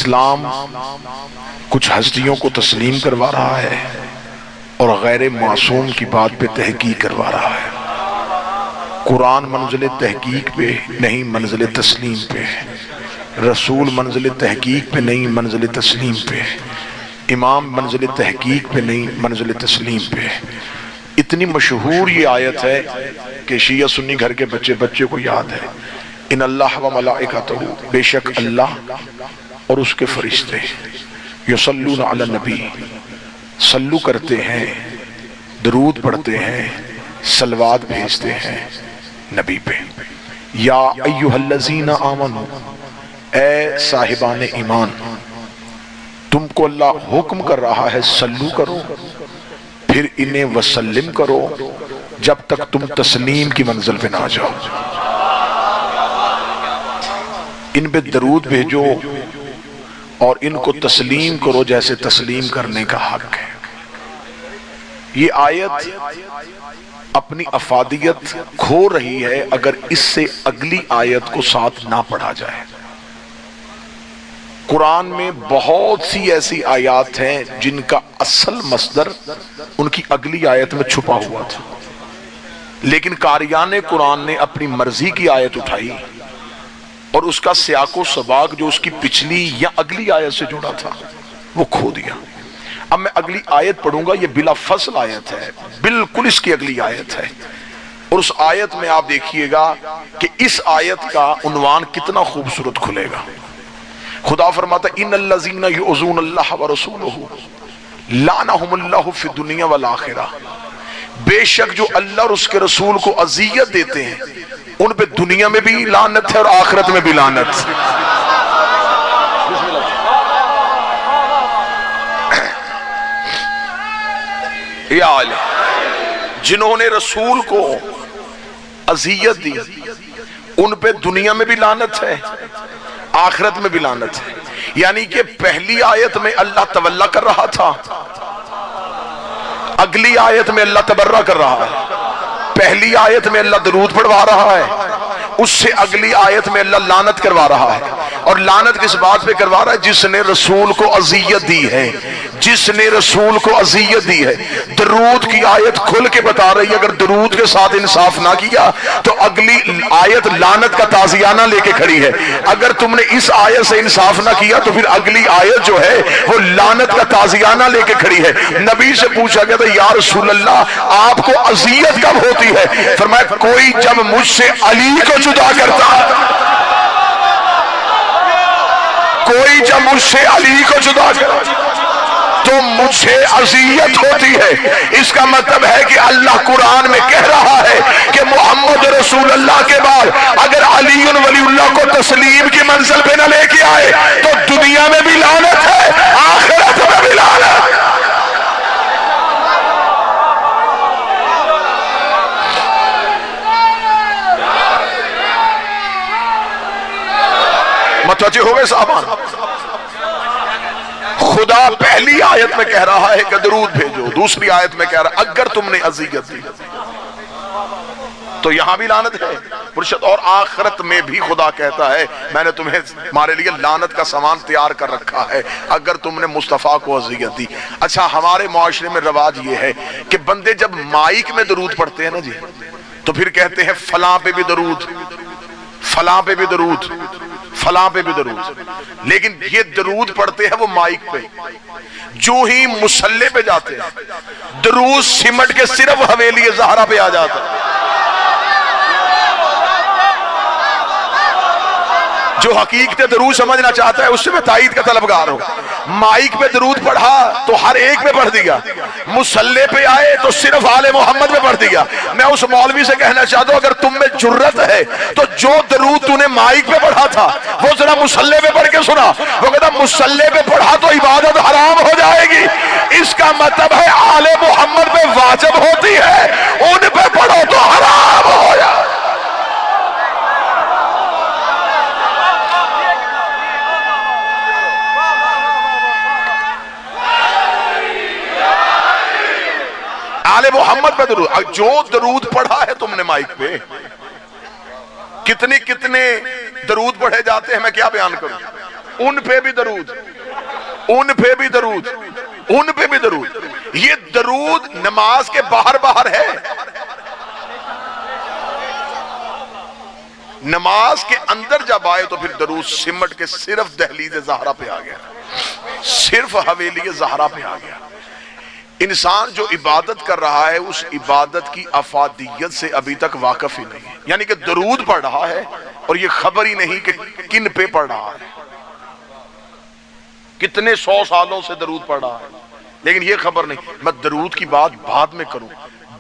इस्लाम कुछ हस्तियों को तस्लीम करवा रहा है और गैर मासूम की बात पे तहकीक करवा रहा है। कुरान मंजिल तहकीक पे नहीं, मंजिल तस्लीम पे। रसूल मंजिल तहकीक पे नहीं, मंजिल तस्लीम पे। इमाम मंजिल तहकीक पे नहीं, मंजिल तस्लीम पे। इतनी मशहूर ये आयत है कि शिया सुन्नी घर के बच्चे को याद है। इन अल्लाह व मलाइकतहू, बेशक अल्लाह और उसके फरिश्ते, युसल्लूना अला नबी, सल्लू करते हैं, दरूद पढ़ते हैं, सलवात भेजते हैं नबी पे। या अय्युहल्लज़ीना आमनू, ए साहिबान ईमान, तुमको अल्लाह हुक्म कर रहा है सल्लू करो, फिर इन्हें वसल्लिम करो जब तक तुम तस्लीम की मंजिल पे ना जाओ। इन पे दरूद भेजो और इनको तस्लीम करो जैसे तस्लीम करने का हक है। ये आयत अपनी अफादियत खो रही है अगर इससे अगली आयत को साथ ना पढ़ा जाए। कुरान में बहुत सी ऐसी आयत हैं जिनका असल मसदर उनकी अगली आयत में छुपा हुआ था, लेकिन कारियाने कुरान ने अपनी मर्जी की आयत उठाई और उसका सियाको सबाक जो उसकी पिछली या अगली आयत से जुड़ा था वो खो दिया। अब मैं अगली आयत पढ़ूंगा, ये बिला फसल आयत है, बिल्कुल इसकी अगली आयत है। और उस आयत में आप देखिएगा कि इस आयत का उन्वान कितना खूबसूरत खुलेगा। खुदा फरमाता इन्नल्लज़ीना युज़ूनल्लाह व रसूलहू लानहुमुल्लाहु फिद दुनिया वल आखिरह, बेशक जो अल्लाह और उसके रसूल को अज़ियत देते हैं उन पे दुनिया में भी लानत है और आखिरत में भी लानत। जिन्होंने रसूल को अज़ियत दी उन पे दुनिया में भी लानत है, आखिरत में भी लानत है। यानी कि पहली आयत में अल्लाह तवल्ला कर रहा था, अगली आयत में अल्लाह तबर्रा कर रहा है। पहली आयत में अल्लाह दरूद पढ़वा रहा है, उससे अगली आयत में अल्लाह लानत करवा रहा है। और लानत किस बात पे करवा रहा है? जिसने रसूल को अज़ियत दी है, जिसने रसूल को अज़ियत दी है। दरूद की आयत खुल के बता रही है अगर दरूद के साथ इंसाफ ना किया तो अगली आयत लानत का ताज़ियाना लेके खड़ी है। अगर तुमने इस आयत से इंसाफ ना किया तो फिर अगली आयत जो है वो लानत का ताज़ियाना लेके खड़ी है। नबी से पूछा गया था या रसूल अल्लाह आपको अज़ियत कब होती है? फरमाया कोई जब मुझसे अली को जुदा करता, कोई जब मुझसे अली को जुदा करता तो मुझे अज़ियत होती है। इसका मतलब है कि अल्लाह कुरान में कह रहा है कि मोहम्मद रसूल अल्लाह के बाद अगर अली वलीउल्लाह को तस्लीम की मंजिल पे न लेके आए तो दुनिया में भी लानत है, आखिरत में भी लानत। मतवज्जे हो गए साहबान? खुदा पहली आयत में कह रहा है कि दरूद भेजो, दूसरी आयत में कह रहा है अगर तुमने अज़ियत दी तो यहां भी लानत है मुर्शद। और आखिरत में भी खुदा कहता है मैंने तुम्हें हमारे लिए लानत का सामान तैयार कर रखा है अगर तुमने मुस्तफा को अज़ियत दी। अच्छा, हमारे मुआशरे में रवाज ये है कि बंदे जब माइक में दरूद पढ़ते हैं ना जी, तो फिर कहते हैं फलां पे भी दरूद, फलां पे भी दरूद, फलां पे भी दरूद। लेकिन ये दरूद पढ़ते हैं वो माइक पे, जो ही मुसल्ले पे जाते हैं दरूद सिमट के सिर्फ हवेली ज़हरा पे आ जाता है। जो हकीकत दरूद समझना चाहता है उससे मैं ताईद का तलबगार हूं। माइक पे दरूद पढ़ा तो हर एक पे पढ़ दिया, मुसल्ले पे आए तो सिर्फ आले मोहम्मद में पढ़ दिया। मैं उस मौलवी से कहना चाहता हूं अगर तुम में जुर्रत है तो जो दरूद तूने माइक पे पढ़ा था वो जरा मुसल्ले पे पढ़ के सुना। वो कहता मुसल्ले पे पढ़ा तो इबादत हराम हो जाएगी। इसका मतलब है आले मोहम्मद पे वाजिब होती है, उन पे पढ़ो तो हराम हो जाए। आले मोहम्मद पे दरूद, जो दरूद पढ़ा है तुमने माइक पे, कितने कितने दरूद पढ़े जाते हैं मैं क्या बयान करूं। उन पे भी दरूद, उन पे भी दरूद, उन पे भी दरूद। ये दरूद नमाज के बाहर बाहर है, नमाज के अंदर जब आए तो फिर दरूद सिमट के सिर्फ दहलीज ज़हरा पे आ गया, सिर्फ हवेली ज़हरा पे आ गया। इंसान जो इबादत कर रहा है उस इबादत की अफादियत से अभी तक वाकिफ ही नहीं है, यानी कि दरूद पढ़ रहा है और ये खबर ही नहीं कि किन पे पढ़ रहा है, कितने 100 सालों से दरूद पढ़ रहा है, लेकिन ये खबर नहीं। मैं दरूद की बात बाद में करूं।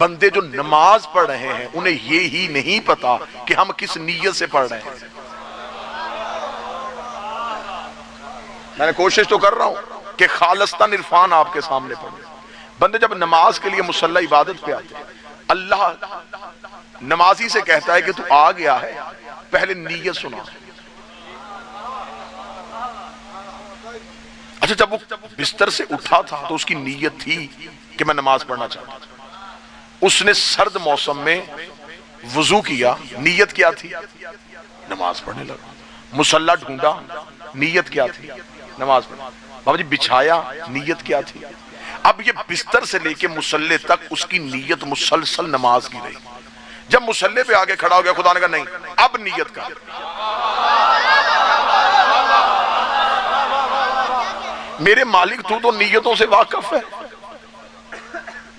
बंदे जो नमाज पढ़ रहे हैं उन्हें ये ही नहीं पता कि हम किस नीयत से पढ़ रहे हैं। मैंने कोशिश तो कर रहा हूं कि खालिस्तान इरफान आपके सामने पढ़े। बंदे जब नमाज के लिए मुसल्ला इबादत पे आते हैं, अल्लाह नमाजी से कहता है कि तू आ गया है, पहले नीयत सुना। अच्छा, जब वो बिस्तर से उठा था तो उसकी नीयत थी कि मैं नमाज पढ़ना चाहता था। उसने सर्द मौसम में वुजू किया, नीयत क्या थी? नमाज पढ़ने लगा। मुसल्ला ढूंढा, नीयत क्या थी? नमाज पढ़ना। बाबा जी बिछाया, नीयत क्या थी? अब ये बिस्तर से लेके मुसल्ले तक उसकी नीयत मुसलसल नमाज की रही। जब मुसल्ले पे आके खड़ा हो गया, खुदा ने कहा नहीं, अब नीयत कर। मेरे मालिक तू तो नीयतों से वाकिफ है,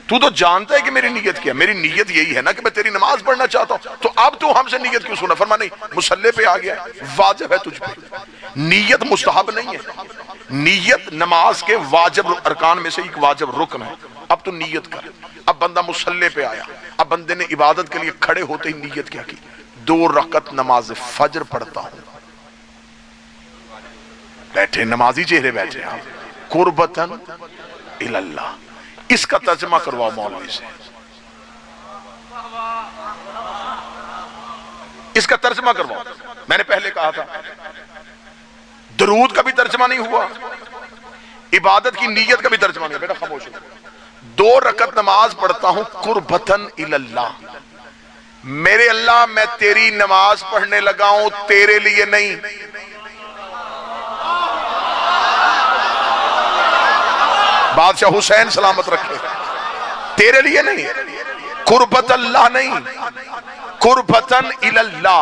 तू तो जानता है कि मेरी नीयत क्या है। मेरी नीयत यही है ना कि मैं तेरी नमाज पढ़ना चाहता हूं, तो अब तू हमसे नीयत क्यों सुना? फरमा नहीं, मुसल्ले पे आ गया, वाजिब है तुझ पे। नीयत मुस्तहब नहीं है, नीयत नमाज के वाजिब अरकान में से एक वाजिब रुकन है। अब तू नीयत कर। अब बंदा मुसल्ले पे आया, अब बंदे ने इबादत के लिए खड़े होते ही नीयत क्या की? 2 रकत नमाज फजर पढ़ता हूं। बैठे नमाजी चेहरे बैठे आप, कुर्बतन इल्लल्लाह। इसका तर्जमा करवाओ मौलवी से, इसका तर्जमा करवाओ। मैंने पहले कहा था दरूद का भी तर्जमा नहीं हुआ, इबादत की नीयत का भी तर्जमा नहीं। बेटा खामोश हो। 2 रकत नमाज पढ़ता हूं कुर्बतन इल्लल्लाह। मेरे अल्लाह मैं तेरी नमाज पढ़ने लगा हूं, तेरे लिए नहीं। बादशाह हुसैन सलामत रखे, तेरे लिए नहीं। कुर्बत अल्लाह नहीं, कुर्बतन इल्लल्लाह।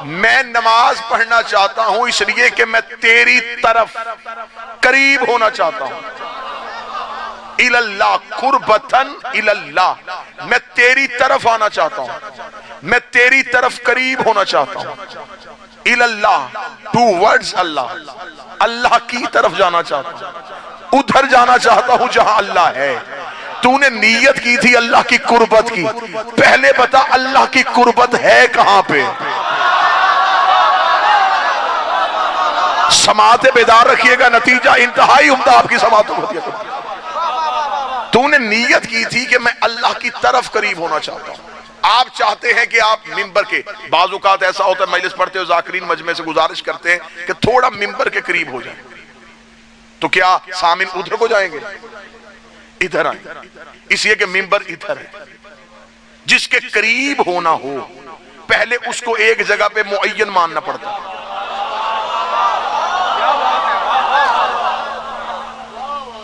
मैं नमाज पढ़ना चाहता हूं इसलिए कि मैं तेरी तरफ करीब होना चाहता हूं। इल्लल्लाह, कुर्बतन इल्लल्लाह। मैं तेरी तरफ आना चाहता हूं, मैं तेरी तरफ करीब होना चाहता हूं। इल्लल्लाह, टूवर्ड्स अल्लाह, अल्लाह की तरफ जाना चाहता हूं, उधर जाना चाहता हूं जहां अल्लाह है। तूने नीयत की थी अल्लाह की कुर्बत की, पहले बता अल्लाह की कुर्बत है कहां पे? समाते बेदार रखिएगा, नतीजा इंतहाई उम्दा आपकी समातों होती है। तूने नीयत की थी कि मैं अल्लाह की तरफ करीब होना चाहता हूं। आप चाहते हैं कि आप मिंबर के, बाज़-औक़ात ऐसा होता है मजलिस पढ़ते हो ज़ाकिरीन मजमे से गुजारिश करते हैं कि थोड़ा मिंबर के करीब हो जाए, तो क्या सामिन उधर को जाएंगे? इधर आए, इसलिए कि मिंबर इधर है। जिसके करीब होना हो पहले उसको एक जगह पे मुअय्यन मानना पड़ता है।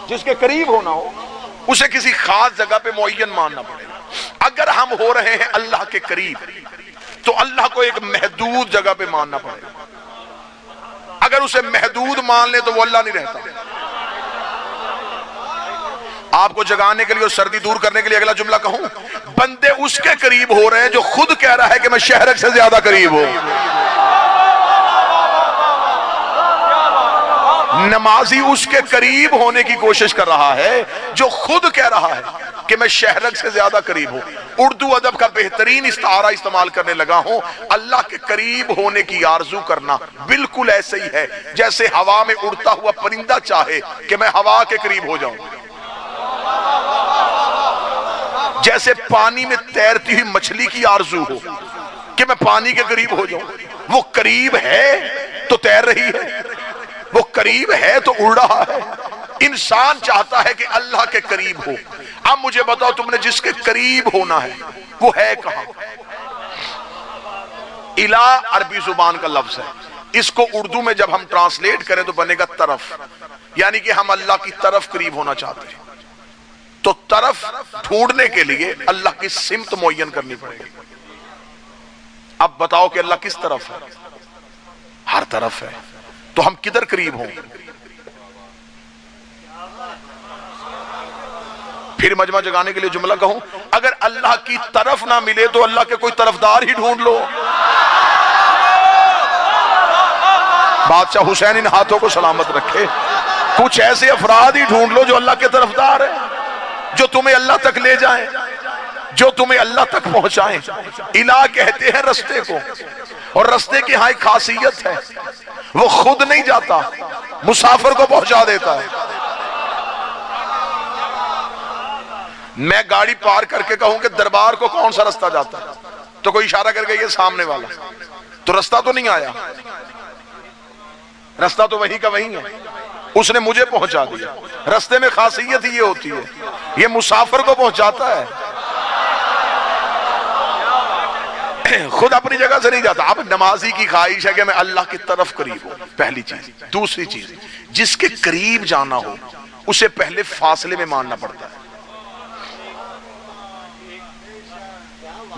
जिसके करीब होना हो उसे किसी खास जगह पे मुअय्यन मानना पड़ेगा। अगर हम हो रहे हैं अल्लाह के करीब तो अल्लाह को एक महदूद जगह पे मानना पड़ेगा। अगर उसे महदूद मान ले तो वो अल्लाह नहीं रहता। आपको जगाने के लिए और सर्दी दूर करने के लिए अगला जुमला कहूं, बंदे उसके करीब हो रहे हैं जो खुद कह रहा है कि मैं शहर से ज्यादा करीब हूं। नमाजी उसके करीब होने की कोशिश कर रहा है जो खुद कह रहा है कि मैं शहरक से ज्यादा करीब हूं। उर्दू अदब का बेहतरीन इस्तारा इस्तेमाल करने लगा हूं। अल्लाह के करीब होने की आरजू करना बिल्कुल ऐसे ही है जैसे हवा में उड़ता हुआ परिंदा चाहे कि मैं हवा के करीब हो जाऊं, जैसे पानी में तैरती हुई मछली की आरजू हो कि मैं पानी के करीब हो जाऊं। वो करीब है तो तैर रही है, वो करीब है तो उड़ रहा है। इंसान चाहता है कि अल्लाह के करीब हो। अब मुझे बताओ, तुमने जिसके करीब होना है वो है कहां? इला अरबी जुबान का लफ्ज है, इसको उर्दू में जब हम ट्रांसलेट करें तो बनेगा तरफ, यानी कि हम अल्लाह की तरफ करीब होना चाहते हैं। तो तरफ ढूंढने के लिए अल्लाह की सिमत मुअय्यन करनी पड़ेगी। अब बताओ कि अल्लाह किस तरफ है? हर तरफ है। तो हम किधर करीब हों? फिर मजमा जगाने के लिए जुमला कहूं, अगर अल्लाह की तरफ ना मिले तो अल्लाह के कोई तरफदार ही ढूंढ लो। बादशाह हुसैन इन हाथों को सलामत रखे, कुछ ऐसे अफराद ही ढूंढ लो जो अल्लाह के तरफदार है, जो तुम्हें अल्लाह तक ले जाएं, जो तुम्हें अल्लाह तक पहुंचाएं। इलाह कहते हैं रस्ते को, और रस्ते की यहां एक खासियत है, वो खुद नहीं जाता, मुसाफिर को पहुंचा देता है। मैं गाड़ी पार करके कहूं कि दरबार को कौन सा रास्ता जाता है, तो कोई इशारा करके ये सामने वाला, तो रास्ता तो नहीं आया, रास्ता तो वही का वही है, उसने मुझे पहुंचा दिया। रास्ते में खासियत ही ये होती है, ये मुसाफिर को पहुंचाता है, खुद अपनी जगह से नहीं जाता। अब नमाजी की ख्वाहिश है कि मैं अल्लाह की तरफ करीब हूं, पहली चीज। दूसरी चीज, जिसके करीब जाना हो उसे पहले फासले में मानना पड़ता है।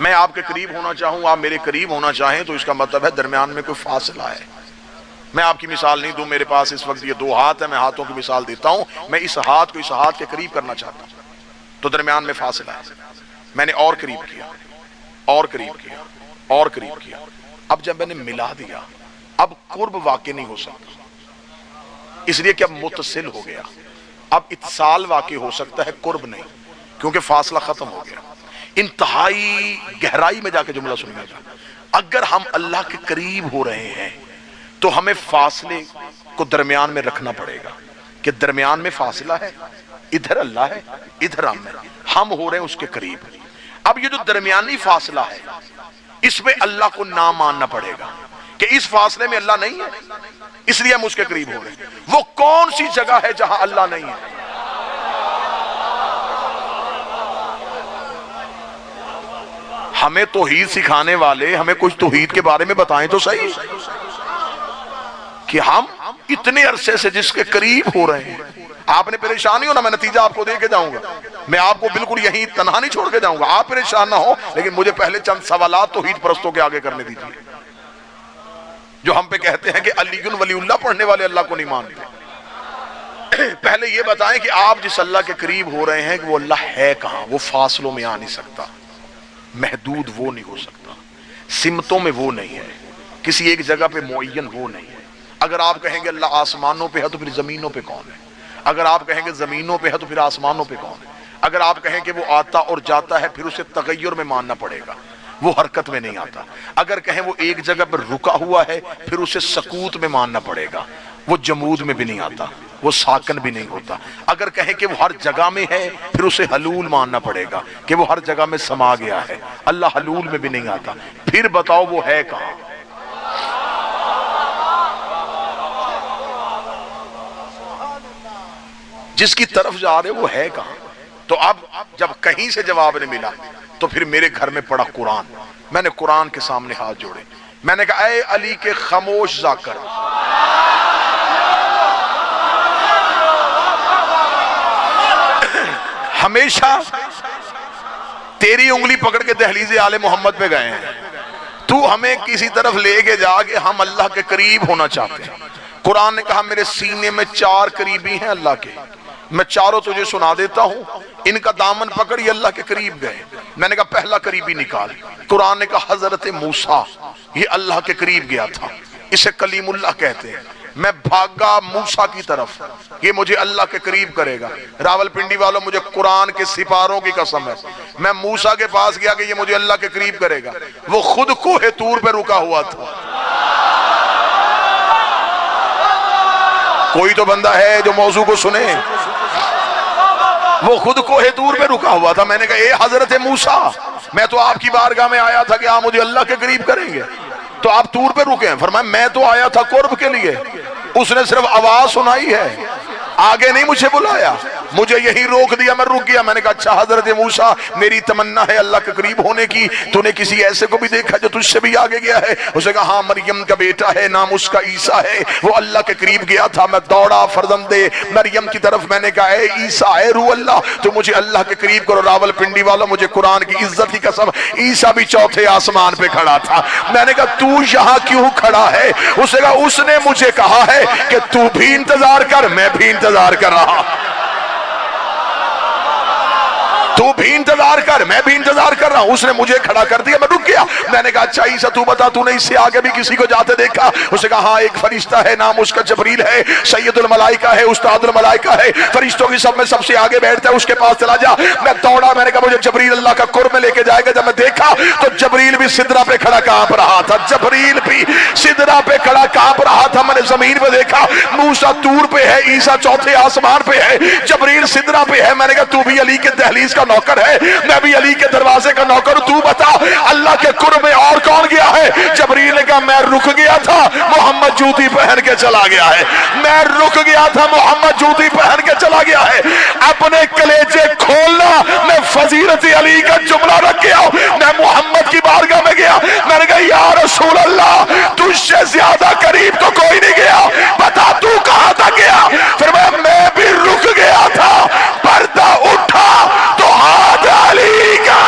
मैं आपके करीब होना चाहूं, आप मेरे करीब होना चाहें, तो इसका मतलब है दरमियान में कोई फासला है। मैं आपकी मिसाल नहीं दूं, मेरे पास इस वक्त ये दो हाथ है, मैं हाथों की मिसाल देता हूं, मैं इस हाथ को इस हाथ के करीब करना चाहता हूं, तो दरमियान में फासला है। मैंने और करीब किया, और करीब किया, और करीब किया। अब जब मैंने मिला दिया, अब कुर्ब वाक़ई नहीं हो सकता, इसलिए कि अब मुतसिल हो गया। अब इत्साल वाक़ई हो सकता है, कुर्ब नहीं, क्योंकि फासला खत्म हो गया। इंतहाई गहराई में जाके जुमला सुनिएगा, अगर हम अल्लाह के करीब हो रहे हैं तो हमें फासले को दरमियान में रखना पड़ेगा, कि दरमियान में फासला है, इधर अल्लाह है, इधर हम हो रहे हैं उसके करीब। अब ये जो दरमियानी फासला है, इसमें अल्लाह को ना मानना पड़ेगा कि इस फासले में अल्लाह नहीं है, इसलिए हम उसके करीब हो रहे हैं। वो कौन सी जगह है जहां अल्लाह नहीं है? हमें तौहीद सिखाने वाले हमें कुछ तौहीद के बारे में बताएं तो सही, कि हम इतने अरसे से जिसके करीब हो रहे हैं। आपने परेशान नहीं होना, मैं नतीजा आपको दे के जाऊंगा, मैं आपको बिल्कुल यहीं तन्हा नहीं छोड़ के जाऊंगा, आप परेशान ना हो। लेकिन मुझे पहले चंद सवालात तौहीद परस्तों के आगे करने दीजिए, जो हम पे कहते हैं कि अलीयुल वलीउल्लाह पढ़ने वाले अल्लाह को नहीं मानते। पहले ये बताएं कि आप जिस अल्लाह के करीब हो रहे हैं कि वो अल्लाह है कहां? वो फासलों में आ नहीं सकता, महदूद वो नहीं हो सकता, सिमतों में वो नहीं है, किसी एक जगह पे मुअय्यन वो नहीं है। अगर आप कहेंगे अल्लाह आसमानों पे है तो फिर जमीनों पे कौन है? अगर आप कहेंगे जमीनों पे है तो फिर आसमानों पे कौन है? अगर आप कहें कि वो आता और जाता है, फिर उसे तगय्युर में मानना पड़ेगा, वो हरकत में नहीं आता। अगर कहें वो एक जगह पर रुका हुआ है, फिर उसे सकूत में मानना पड़ेगा, वो जमूद में भी नहीं आता, वो साकन भी नहीं होता। अगर कहें कि वो हर जगह में है, फिर उसे हलूल मानना पड़ेगा कि वो हर जगह में समा गया है, अल्लाह हलूल में भी नहीं आता। फिर बताओ वो है कहां? जिसकी तरफ जा रहे वो है कहां? तो अब जब कहीं से जवाब नहीं मिला तो फिर मेरे घर में पड़ा कुरान। मैंने कुरान के सामने हाथ जोड़े, मैंने कहा ऐ अली के खामोश जाकर, हमेशा तेरी उंगली पकड़ के दहलीज़े आले मोहम्मद पे गए हैं, तू हमें किसी तरफ लेके जाके हम अल्लाह के करीब होना चाहते हैं। कुरान ने कहा मेरे सीने में 4 करीबी हैं अल्लाह के, मैं चारों तुझे सुना देता हूं, इनका दामन पकड़ ये अल्लाह के करीब गए। मैंने कहा पहला करीबी निकाल। कुरान ने कहा हजरत मूसा, ये अल्लाह के करीब गया था, इसे कलीमुल्लाह कहते हैं। मैं भागा मूसा की तरफ, ये मुझे अल्लाह के करीब करेगा। रावलपिंडी वालों, मुझे कुरान के सिपारों की कसम है, मैं मूसा के पास गया कि ये मुझे अल्लाह के करीब करेगा। वो खुद कोहे तूर पे रुका हुआ था। कोई तो बंदा है जो मौजू को सुने। वो खुद कोहे तूर पे रुका हुआ था। मैंने कहा ए हजरत मूसा, मैं तो आपकी बारगाह में आया था कि आप मुझे अल्लाह के करीब करेंगे, तो आप तूर पे रुके हैं। फरमाया मैं तो आया था कुर्ब के लिए, उसने सिर्फ आवाज सुनाई है, आगे नहीं मुझे बुलाया। मुझे यही रोक दिया, मैं रुक गया। मैंने कहा अच्छा हजरत मूसा, मेरी तमन्ना है अल्लाह के करीब होने की, तूने किसी ऐसे को भी देखा जो तुझसे भी आगे गया है? उसने कहा हाँ, मरियम का बेटा है, नाम उसका ईसा है, वो अल्लाह के करीब गया था। मैं दौड़ा फरजंदे मरियम की तरफ, मैंने कहा ए ईसा, ए रू अल्लाह, तो मुझे अल्लाह के करीब करो। रावलपिंडी वालों, मुझे कुरान की इज्जत की कसम, ईसा भी चौथे आसमान पे खड़ा था। मैंने कहा तू यहाँ क्यों खड़ा है? उसने कहा उसने मुझे कहा है कि तू भी इंतजार कर, मैं भी इंतजार कर रहा। तू भी इंतजार कर, मैं भी इंतजार कर रहा हूं। उसने मुझे खड़ा कर दिया, मैं रुक गया। मैंने कहा अच्छा ईसा तू बता, तूने इससे आगे भी किसी को जाते देखा? उसने कहा हाँ, एक फरिश्ता है, नाम उसका जबरील है, सैयदुल मलाइका है, उस्तादुल मलाइका है, फरिश्तों की सब में सबसे आगे बैठता है, उसके पास चला जा। मैं दौड़ा, मैंने कहा मुझे जबरील अल्लाह का कुर्ब में लेके जाएगा। जब मैं देखा तो जबरील भी सिदरा पे खड़ा कांप रहा था, जबरील भी सिदरा पे खड़ा कांप रहा था। मैंने जमीन पे देखा, मूसा तूर पे है, ईसा चौथे आसमान पे है, जबरील सिदरा पे है। मैंने कहा तू भी अली के दहलीज का नौकर है, मैं भी अली के दरवाजे का नौकर। तू बता अल्लाह के कुर्ब में और कौन गया है? जबरील ने कहा मैं रुक गया था, मोहम्मद जूती पहन के चला गया है। मैं रुक गया था, मोहम्मद जूती पहन के चला गया है। अपने कलेजे खोलना, मैं फजीलत अली का जुमला रख गया, मैं मोहम्मद की बारगाह में गया। मैंने कहा या रसूल अल्लाह, तुझसे ज्यादा करीब तो कोई नहीं गया, बता तू कहां तक गया? फिर मैं भी रुक गया था। पर्दा उठा तो हाथ अली का।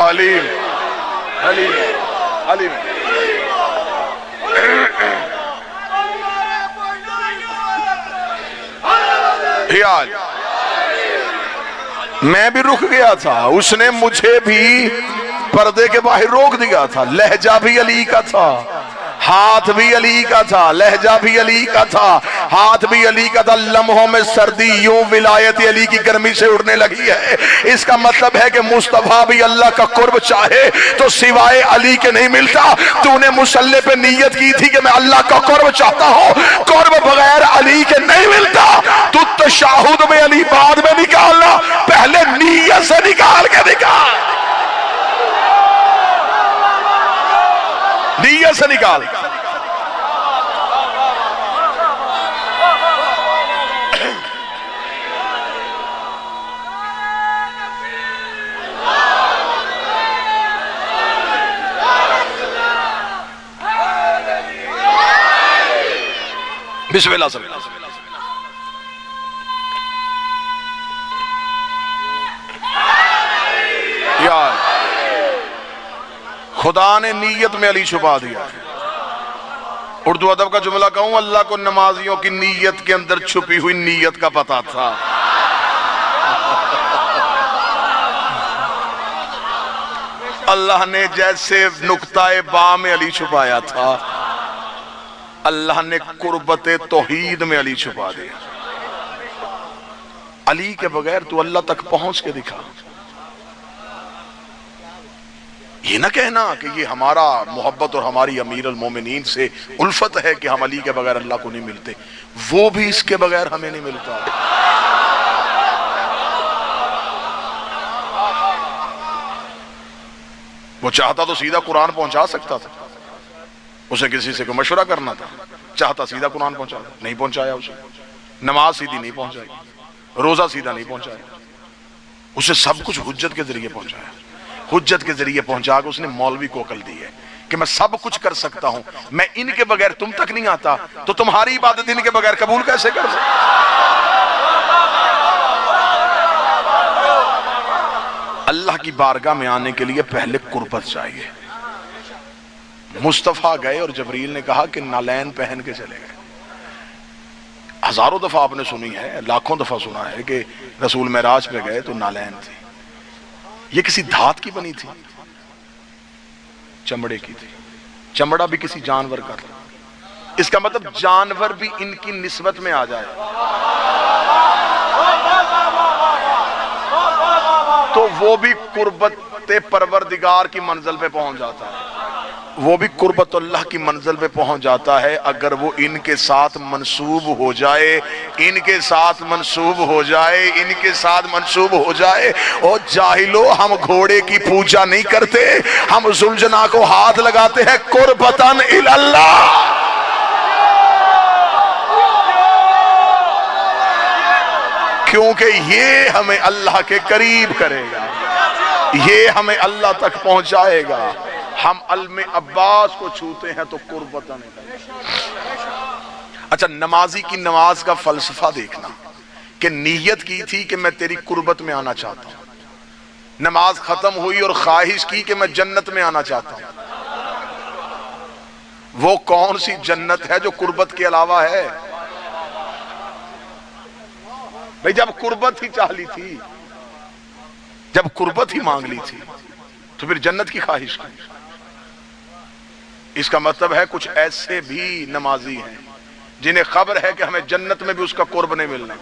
अलीम अलीम अलीम यार, मैं भी रुक गया था, उसने मुझे भी पर्दे के बाहर रोक दिया था। लहजा भी अली का था, हाथ भी अली का था, लहजा भी अली का था, हाथ भी अली का था। लम्हों में सर्दी यूं विलायत अली की गर्मी से उड़ने लगी है। इसका मतलब है कि मुस्तफा भी अल्लाह का कुर्ब चाहे तो सिवाय अली के नहीं मिलता। तूने मुसल्ले पे नियत की थी कि मैं अल्लाह का कुर्ब चाहता हूं, कुर्ब बगैर अली के नहीं मिलता। तू तशाहुद में अली बाद में निकालना, पहले नियत से निकाल के निकाल, नियत से निकाल। बिस्मिल्लाह से यार, खुदा ने नीयत में अली छुपा दिया। उर्दू अदब का जुमला कहूं, अल्लाह को नमाजियों की नीयत के अंदर छुपी हुई नीयत का पता था। अल्लाह ने जैसे नुक्ताए बा में अली छुपाया था, अल्लाह ने कुर्बते तौहीद में अली छुपा दिया। अली के बगैर तू अल्लाह तक पहुंच के दिखा। ये ना कहना कि ये हमारा मोहब्बत और हमारी अमीर अल मोमिनीन से उल्फत है कि हम अली के बगैर अल्लाह को नहीं मिलते, वो भी इसके बगैर हमें नहीं मिलता। वो चाहता तो सीधा कुरान पहुंचा सकता था, उसे किसी से कोई मशवरा करना था, चाहता सीधा कुरान पहुंचा, नहीं पहुंचाया उसे। नमाज सीधी नहीं पहुंचाई, रोजा सीधा नहीं पहुंचाया, उसे सब कुछ हुज्जत के जरिए पहुंचाया। हुज्जत के जरिए पहुंचा के उसने मौलवी को अकल दी है कि मैं सब कुछ कर सकता हूं, मैं इनके बगैर तुम तक नहीं आता, तो तुम्हारी इबादत इनके बगैर कबूल कैसे कर सकता? अल्लाह की बारगाह में आने के लिए पहले कुर्बत चाहिए। मुस्तफा गए और जबरील ने कहा कि नालैन पहन के चले गए। हजारों दफा आपने सुनी है, लाखों दफा सुना है कि रसूल मेराज पे गए तो नालैन थी। ये किसी धात की बनी थी, चमड़े की थी, चमड़ा भी किसी जानवर का था। इसका मतलब जानवर भी इनकी निस्बत में आ जाए। तो वो भी कुर्बत परवरदिगार की मंजिल पे पहुंच जाता है, वो भी कुर्बतुल्लाह की मंजिल पे पहुंच जाता है अगर वो इनके साथ मंसूब हो जाए, इनके साथ मंसूब हो जाए, इनके साथ मंसूब हो जाए। और जाहिलो, हम घोड़े की पूजा नहीं करते, हम जुलजना को हाथ लगाते हैं कुर्बतन इलल्लाह। क्योंकि ये हमें अल्लाह के करीब करेगा, ये हमें अल्लाह तक पहुंचाएगा। हम अल्म अब्बास को छूते हैं तो कुर्बतन। अच्छा, नमाजी की नमाज का फलसफा देखना कि नीयत की थी कि मैं तेरी कुर्बत में आना चाहता हूं, नमाज खत्म हुई और ख्वाहिश की कि मैं जन्नत में आना चाहता हूं। वो कौन सी जन्नत है जो कुर्बत के अलावा है? भाई जब कुर्बत ही चाह ली थी, जब कुर्बत ही मांग ली थी, तो फिर जन्नत की ख्वाहिश की। इसका मतलब है कुछ ऐसे भी नमाजी हैं जिन्हें खबर है कि हमें जन्नत में भी उसका कुर्ब नहीं मिलना।